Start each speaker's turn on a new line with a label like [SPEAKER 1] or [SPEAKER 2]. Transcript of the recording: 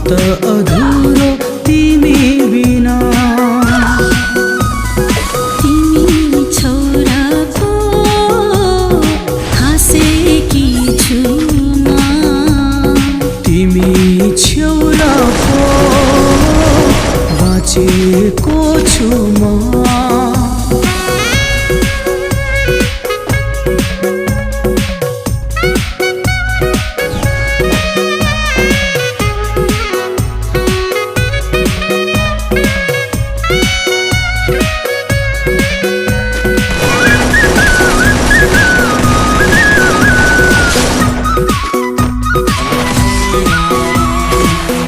[SPEAKER 1] त अधुरो तिमी बिना।
[SPEAKER 2] तिमी छोराको हाँसेकी छु म,
[SPEAKER 1] तिमी छेउराको बाँचेको